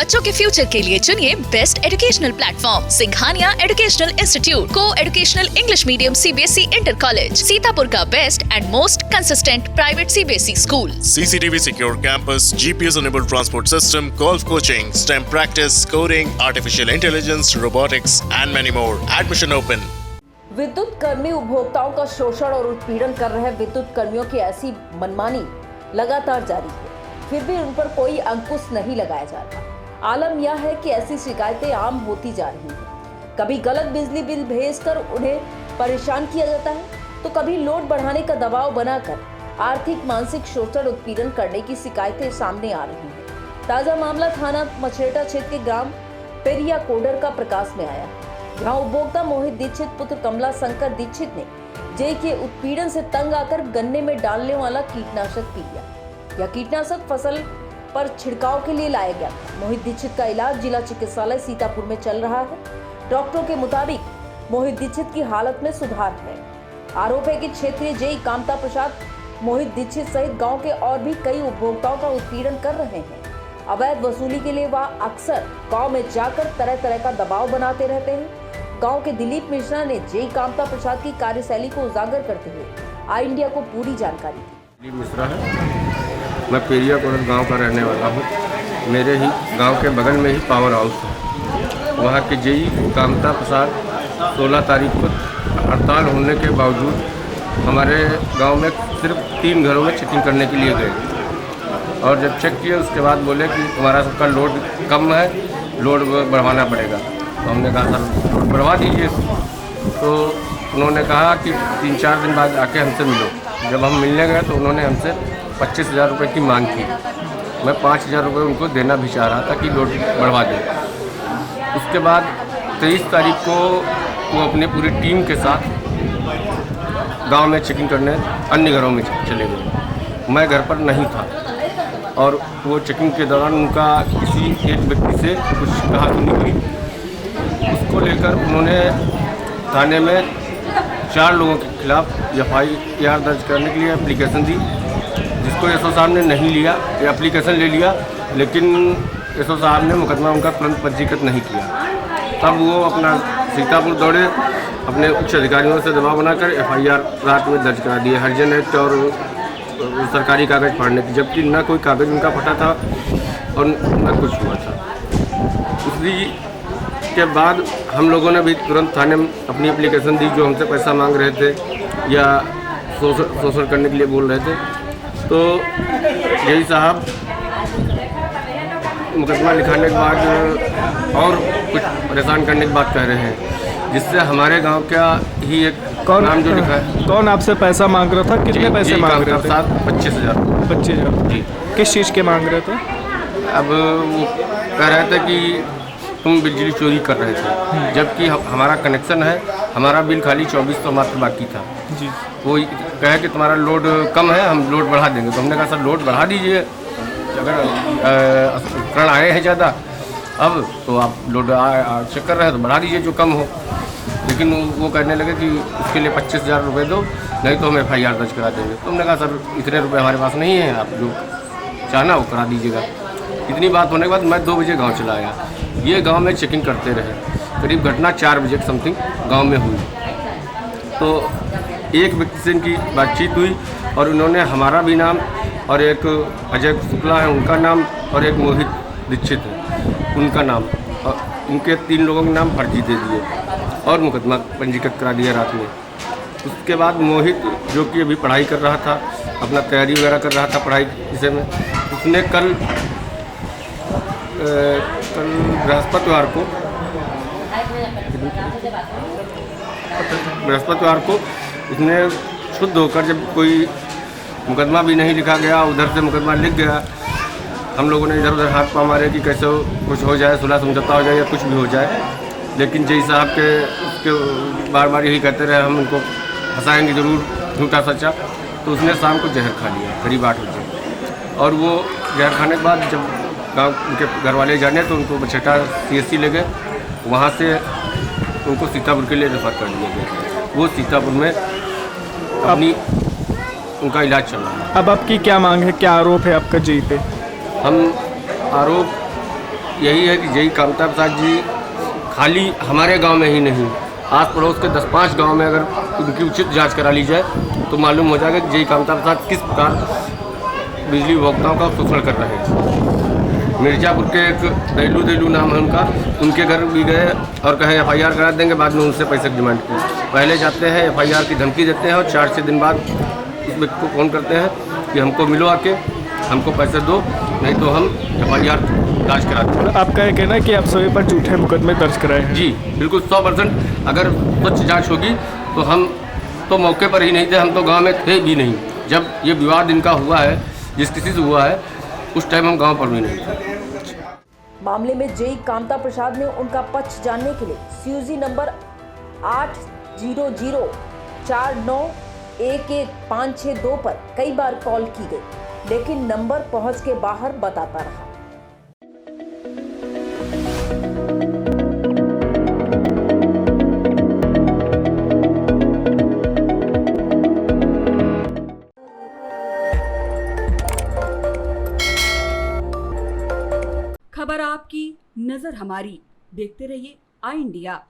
बच्चों के फ्यूचर के लिए चुनिए best educational platform Singhania educational institute को educational English medium CBSE inter college, Sitapur का best and most consistent private CBSE school. CCTV secure campus, GPS enabled transport system, golf coaching, STEM practice, coding, artificial intelligence, robotics and many more. Admission open. विद्युत कर्मी उपभोक्ताओं का शोषण और उत्पीड़न कर रहे विद्युत कर्मियों की ऐसी मनमानी लगातार जारी है, फिर भी उन पर कोई अंकुश नहीं लगाया जा रहा। आलम यह है कि ऐसी शिकायतें आम होती जा रही हैं। कभी गलत बिजली बिल भेजकर उन्हें परेशान किया जाता है, तो कभी लोड बढ़ाने का दबाव बनाकर आर्थिक मानसिक शोषण उत्पीड़न करने की शिकायतें सामने आ रही हैं। ताजा मामला थाना मछरेटा क्षेत्र के ग्राम पेरिया कोडर का प्रकाश में आया। जहां उपभोक्ता मोहित दीक्षित पुत्र कमला शंकर दीक्षित ने जेई के उत्पीड़न से तंग आकर गन्ने में डालने वाला कीटनाशक पी लिया। यह कीटनाशक फसल पर छिड़काव के लिए लाया गया। मोहित दीक्षित का इलाज जिला चिकित्सालय सीतापुर में चल रहा है। डॉक्टरों के मुताबिक मोहित दीक्षित की हालत में सुधार है। आरोप है कि क्षेत्रीय जेई कामता प्रसाद मोहित दीक्षित सहित गांव के और भी कई उपभोक्ताओं का उत्पीड़न कर रहे हैं। अवैध वसूली के लिए वह अक्सर गांव में जाकर तरह तरह का दबाव बनाते रहते हैं। गांव के दिलीप मिश्रा ने जेई कामता प्रसाद की कार्यशैली को उजागर करते हुए आई इंडिया को पूरी जानकारी दी। दिलीप मिश्रा है, मैं पेरिया कोडर गांव का रहने वाला हूं। मेरे ही गांव के बगल में ही पावर हाउस है। वहां के जेई कामता प्रसाद 16 तारीख को हड़ताल होने के बावजूद हमारे गांव में सिर्फ 3 घरों में चेकिंग करने के लिए गए और जब चेक किए उसके बाद बोले कि तुम्हारा सबका लोड कम है, लोड बढ़वाना पड़ेगा। तो हमने कहा सर लोड बढ़वा दीजिए। तो उन्होंने कहा कि 3-4 दिन बाद आके हमसे मिलो। जब हम मिलने गए तो उन्होंने हमसे 25,000 रुपये की मांग की। मैं 5,000 रुपये उनको देना भी चाह रहा था कि लोड बढ़वा दें। उसके बाद 23 तारीख को वो अपनी पूरी टीम के साथ गांव में चेकिंग करने अन्य घरों में चले गए। मैं घर पर नहीं था और वो चेकिंग के दौरान उनका किसी एक व्यक्ति से कुछ कहा सुनी हुई। उसको लेकर उन्होंने थाने में 4 लोगों के खिलाफ FIR दर्ज करने के लिए एप्लीकेशन दी, जिसको एसओ साहब ने नहीं लिया। एप्लीकेशन ले लिया लेकिन एसओ साहब ने मुकदमा उनका तुरंत पंजीकृत नहीं किया। तब वो अपना सीतापुर दौड़े, अपने उच्च अधिकारियों से दबाव बनाकर FIR रात में दर्ज करा दिए हरिजन एक्ट और सरकारी कागज़ फाड़ने की, जबकि न कोई कागज़ उनका फटा था और न कुछ हुआ था। उसी के बाद हम लोगों ने भी तुरंत थाने में अपनी एप्लीकेशन दी, जो हमसे पैसा मांग रहे थे या शोषण करने के लिए बोल रहे थे। तो जेई साहब मुकदमा लिखाने के बाद और कुछ परेशान करने की बात कह रहे हैं, जिससे हमारे गांव का ही एक नाम जो लिखा है। कौन आपसे पैसा मांग रहा था? कितने पैसे मांग रहे थे? 25,000। 25,000 जी। किस चीज़ के मांग रहे थे? अब वो कह रहे थे कि तुम बिजली चोरी कर रहे थे, जबकि हमारा कनेक्शन है, हमारा बिल खाली 2400 मात्र बाकी था। जी। वो कहे कि तुम्हारा लोड कम है, हम लोड बढ़ा देंगे। तो हमने कहा सर लोड बढ़ा दीजिए, अगर उपकरण आए हैं ज़्यादा अब तो आप लोड चेक कर रहे हैं तो बढ़ा दीजिए जो कम हो। लेकिन वो कहने लगे कि उसके लिए 25,000 रुपये दो, नहीं तो हम FIR दर्ज करा देंगे। तो हमने कहा सर इतने रुपये हमारे पास नहीं है, आप जो चाहना वो करा दीजिएगा। इतनी बात होने के बाद मैं 2 बजे गाँव चला आया। ये गांव में चेकिंग करते रहे। करीब घटना 4 बजे समथिंग गांव में हुई। तो एक व्यक्ति से इनकी बातचीत हुई और उन्होंने हमारा भी नाम और एक अजय शुक्ला है उनका नाम और एक मोहित दीक्षित है उनका नाम, और इनके 3 लोगों के नाम फर्जी दे दिए और मुकदमा पंजीकृत करा दिया रात में। उसके बाद मोहित जो कि अभी पढ़ाई कर रहा था, अपना तैयारी वगैरह कर रहा था पढ़ाई विषय में, उसने कल बृहस्पतिवार को उसने शुद्ध होकर, जब कोई मुकदमा भी नहीं लिखा गया, उधर से मुकदमा लिख गया, हम लोगों ने इधर उधर हाथ पाँव मारे कि कैसे कुछ हो जाए, सुलह समझौता हो जाए या कुछ भी हो जाए। लेकिन जेई साहब के बार बार यही कहते रहे हम उनको फंसाएंगे ज़रूर, झूठा सच्चा। तो उसने शाम को जहर खा लिया करीब 8 बजे, और वो जहर खाने के बाद जब गाँव उनके घर वाले जाने तो उनको मछरेटा CSC ले गए। वहाँ से उनको सीतापुर के लिए रेफर कर दिया गया। वो सीतापुर में अपनी उनका इलाज चल रहा है। अब आपकी क्या मांग है, क्या आरोप है आपका जेई पे? हम आरोप यही है कि जय कामता प्रसाद जी खाली हमारे गांव में ही नहीं, आस पड़ोस के 10-5 गांव में अगर उनकी उचित जांच करा ली जाए तो मालूम हो जाएगा कि जय कामता प्रसाद किस प्रकार बिजली उपभोक्ताओं का शोषण कर रहे हैं। मिर्ज़ापुर के एक देलू नाम है उनका, उनके घर भी गए और कहे FIR करा देंगे, बाद में उनसे पैसे की डिमांड की। पहले जाते हैं FIR की धमकी देते हैं और 4-6 दिन बाद उस व्यक्ति को फ़ोन करते हैं कि हमको मिलो आके, हमको पैसे दो, नहीं तो हम FIR दर्ज कराते हैं। आपका ये कहना है कि आप सभी पर झूठे मुकदमे दर्ज कराए हैं? जी बिल्कुल 100%। अगर स्वच्छ जांच होगी तो हम तो मौके पर ही नहीं थे, हम तो गांव में थे भी नहीं। जब ये विवाद इनका हुआ है, जिस किसी से हुआ है, उस टाइम हम गांव पर भी नहीं थे। मामले में जय कामता प्रसाद ने उनका पक्ष जानने के लिए CUG नंबर 8004911 पर कई बार कॉल की गई, लेकिन नंबर पहुंच के बाहर बताता रहा। खबर आपकी, नजर हमारी। देखते रहिए आई इंडिया।